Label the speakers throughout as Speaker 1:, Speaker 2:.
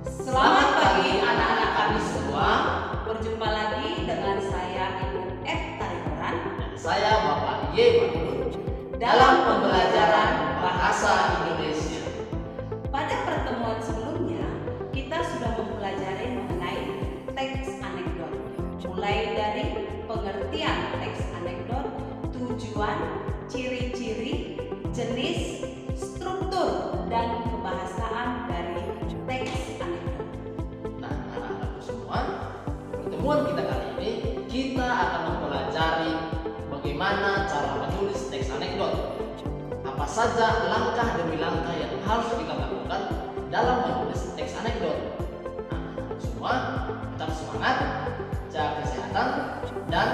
Speaker 1: Selamat pagi anak-anak kami semua. Berjumpa lagi dengan saya Ibu F. Tarihoran
Speaker 2: Dan saya Bapak Y. Mahmud dalam pembelajaran Bahasa Indonesia.
Speaker 1: Pada pertemuan sebelumnya, kita sudah mempelajari mengenai teks anekdot. Mulai dari pengertian teks anekdot, tujuan, ciri-ciri, jenis, struktur, dan kebahasaan dari teks anekdot.
Speaker 2: Nah, anak-anakku semua, pertemuan kita kali ini kita akan mempelajari bagaimana cara menulis teks anekdot. Apa saja langkah demi langkah yang harus kita lakukan dalam menulis teks anekdot. Nah, anak-anak semua, tetap semangat, jaga kesehatan, dan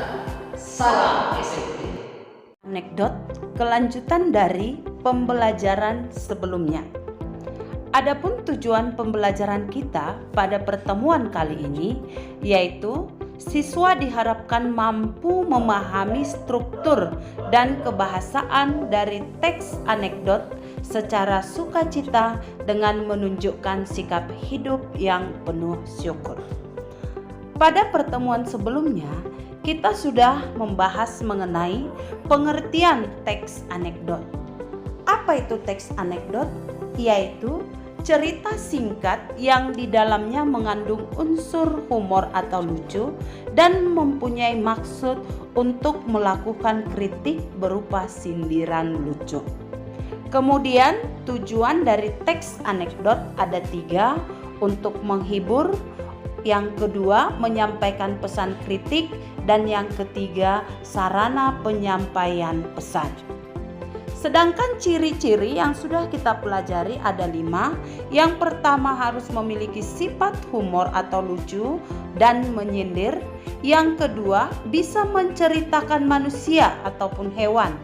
Speaker 2: salam SMP.
Speaker 1: Anekdot kelanjutan dari pembelajaran sebelumnya. Adapun tujuan pembelajaran kita pada pertemuan kali ini yaitu siswa diharapkan mampu memahami struktur dan kebahasaan dari teks anekdot secara sukacita dengan menunjukkan sikap hidup yang penuh syukur. Pada pertemuan sebelumnya, kita sudah membahas mengenai pengertian teks anekdot. Apa itu teks anekdot? Yaitu cerita singkat yang di dalamnya mengandung unsur humor atau lucu dan mempunyai maksud untuk melakukan kritik berupa sindiran lucu. Kemudian tujuan dari teks anekdot ada 3, untuk menghibur, yang kedua menyampaikan pesan kritik, dan yang ketiga sarana penyampaian pesan. Sedangkan ciri-ciri yang sudah kita pelajari ada 5. Yang pertama harus memiliki sifat humor atau lucu dan menyindir. Yang kedua bisa menceritakan manusia ataupun hewan.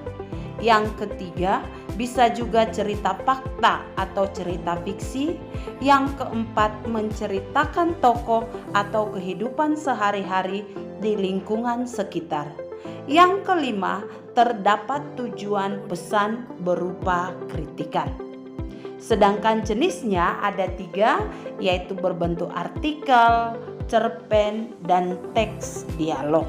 Speaker 1: Yang ketiga bisa juga cerita fakta atau cerita fiksi. Yang keempat menceritakan tokoh atau kehidupan sehari-hari di lingkungan sekitar. Yang kelima, terdapat tujuan pesan berupa kritikan. Sedangkan jenisnya ada 3, yaitu berbentuk artikel, cerpen, dan teks dialog.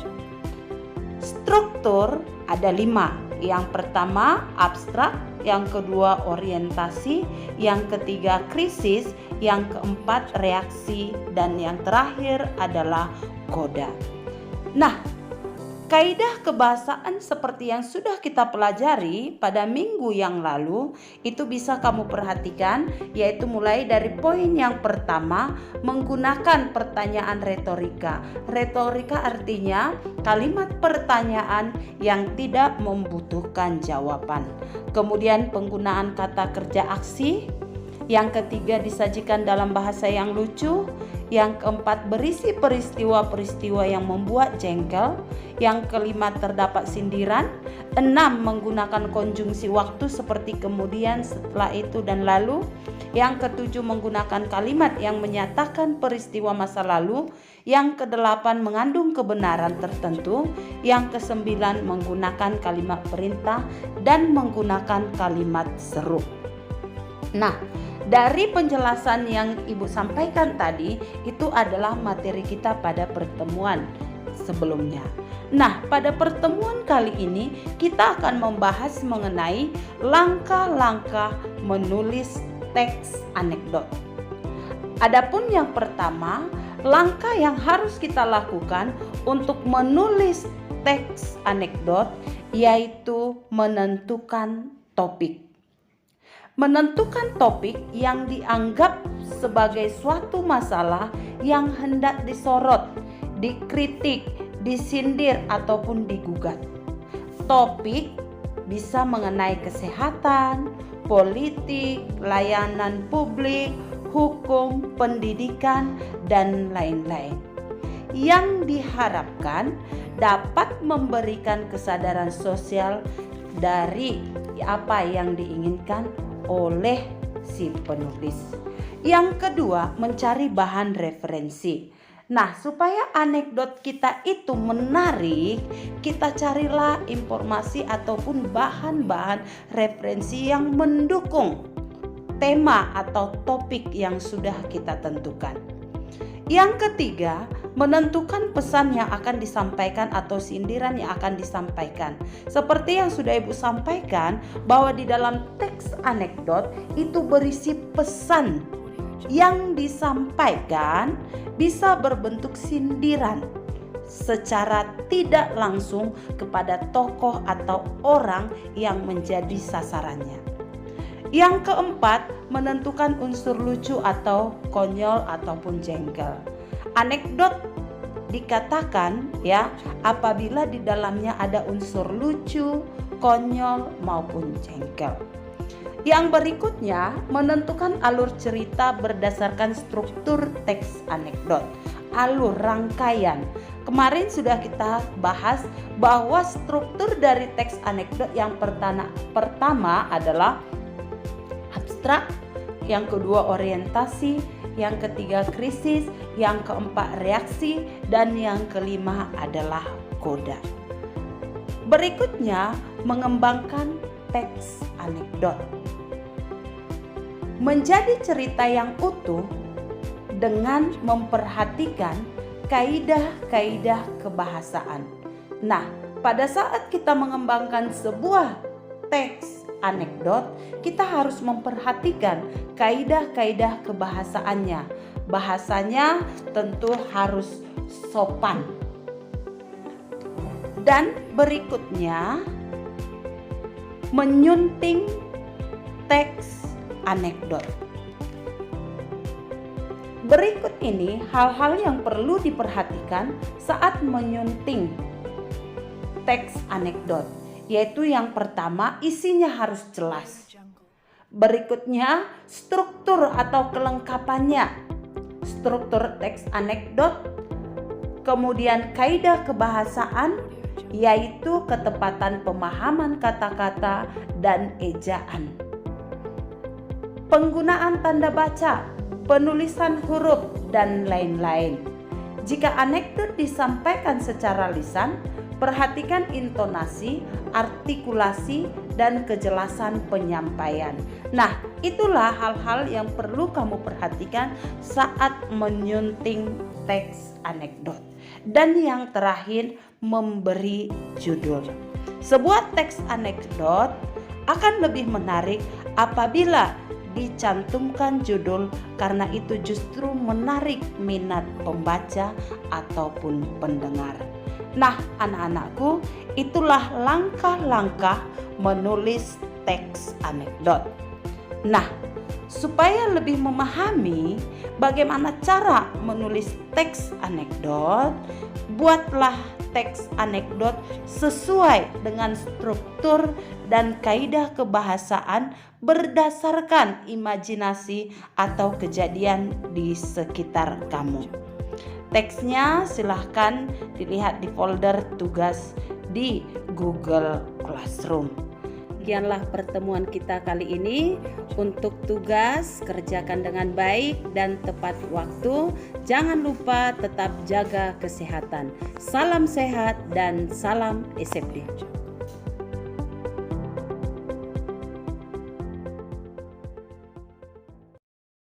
Speaker 1: Struktur ada 5. Yang pertama abstrak, yang kedua orientasi, yang ketiga krisis, yang keempat reaksi, dan yang terakhir adalah koda. Nah, kaidah kebahasaan seperti yang sudah kita pelajari pada minggu yang lalu itu bisa kamu perhatikan, yaitu mulai dari poin yang pertama menggunakan pertanyaan retorika. Retorika artinya kalimat pertanyaan yang tidak membutuhkan jawaban. Kemudian penggunaan kata kerja aksi. Yang ketiga disajikan dalam bahasa yang lucu. Yang keempat berisi peristiwa-peristiwa yang membuat jengkel. Yang kelima terdapat sindiran. 6 menggunakan konjungsi waktu seperti kemudian, setelah itu, dan lalu. Yang ketujuh menggunakan kalimat yang menyatakan peristiwa masa lalu. Yang kedelapan mengandung kebenaran tertentu. Yang kesembilan menggunakan kalimat perintah dan menggunakan kalimat seru. Nah, dari penjelasan yang Ibu sampaikan tadi itu adalah materi kita pada pertemuan sebelumnya. Nah, pada pertemuan kali ini kita akan membahas mengenai langkah-langkah menulis teks anekdot. Adapun yang pertama, langkah yang harus kita lakukan untuk menulis teks anekdot yaitu menentukan topik. Menentukan topik yang dianggap sebagai suatu masalah yang hendak disorot, dikritik, disindir, ataupun digugat. Topik bisa mengenai kesehatan, politik, layanan publik, hukum, pendidikan, dan lain-lain. Yang diharapkan dapat memberikan kesadaran sosial dari apa yang diinginkan oleh si penulis. Yang kedua, mencari bahan referensi. Nah, supaya anekdot kita itu menarik, kita carilah informasi ataupun bahan-bahan referensi yang mendukung tema atau topik yang sudah kita tentukan. Yang ketiga, menentukan pesan yang akan disampaikan atau sindiran yang akan disampaikan. Seperti yang sudah Ibu sampaikan, bahwa di dalam teks anekdot itu berisi pesan yang disampaikan bisa berbentuk sindiran secara tidak langsung kepada tokoh atau orang yang menjadi sasarannya. Yang keempat, menentukan unsur lucu atau konyol ataupun jengkel. Anekdot dikatakan ya apabila di dalamnya ada unsur lucu, konyol maupun jengkel. Yang berikutnya, menentukan alur cerita berdasarkan struktur teks anekdot. Alur rangkaian. Kemarin sudah kita bahas bahwa struktur dari teks anekdot yang pertama adalah abstrak, yang kedua orientasi, yang ketiga krisis, yang keempat reaksi, dan yang kelima adalah koda. Berikutnya, mengembangkan teks anekdot. Menjadi cerita yang utuh dengan memperhatikan kaidah-kaidah kebahasaan. Nah, pada saat kita mengembangkan sebuah teks anekdot, kita harus memperhatikan kaidah-kaidah kebahasaannya. Bahasanya tentu harus sopan. Dan berikutnya, menyunting teks anekdot. Berikut ini hal-hal yang perlu diperhatikan saat menyunting teks anekdot, yaitu yang pertama, isinya harus jelas. Berikutnya, struktur atau kelengkapannya. Struktur teks anekdot, kemudian kaidah kebahasaan, yaitu ketepatan pemahaman kata-kata dan ejaan. Penggunaan tanda baca, penulisan huruf, dan lain-lain. Jika anekdot disampaikan secara lisan, perhatikan intonasi, artikulasi, dan kejelasan penyampaian. Nah, itulah hal-hal yang perlu kamu perhatikan saat menyunting teks anekdot. Dan yang terakhir, memberi judul. Sebuah teks anekdot akan lebih menarik apabila dicantumkan judul, karena itu justru menarik minat pembaca ataupun pendengar. Nah, anak-anakku, itulah langkah-langkah menulis teks anekdot. Nah, supaya lebih memahami bagaimana cara menulis teks anekdot, buatlah teks anekdot sesuai dengan struktur dan kaidah kebahasaan berdasarkan imajinasi atau kejadian di sekitar kamu. Teksnya silahkan dilihat di folder tugas di Google Classroom. Sekianlah pertemuan kita kali ini. Untuk tugas, kerjakan dengan baik dan tepat waktu. Jangan lupa tetap jaga kesehatan. Salam sehat dan salam SFD.